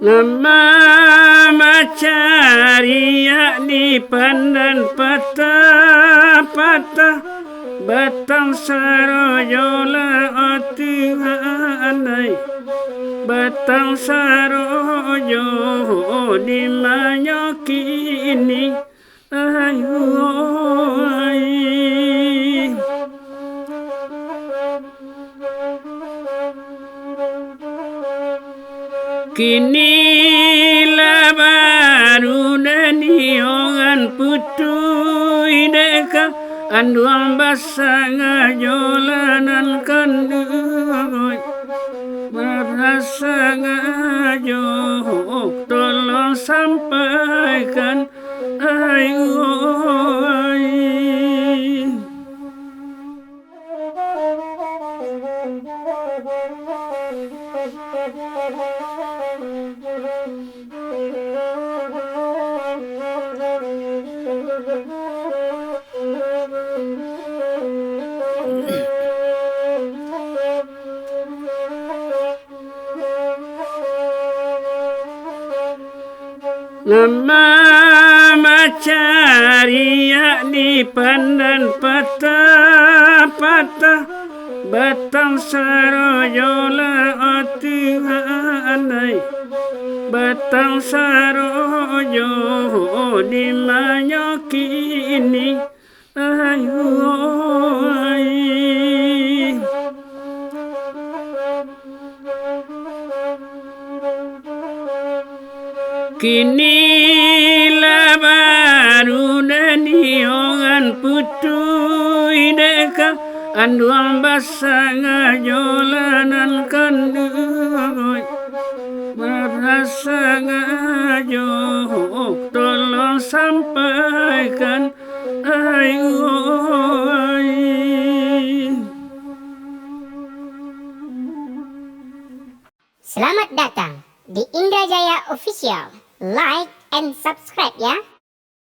Nama macaria di pandan patah-patah batang sarojola otihanai batang sarojo di manyokini ayu kini labaru daniongan putu ideka anduang basanga jolanan kanduy barasanga jok tolong sampaikan ayu Nama macaria di pandan patah-patah batang sarojola otihanai batang sarojo di manyokini ayu kini labaru daniongan putu ideka anduang basanga jolanan kanduy barasanga jok tolong sampaikan ayu Selamat datang di Indrajaya Official. Like and subscribe ya.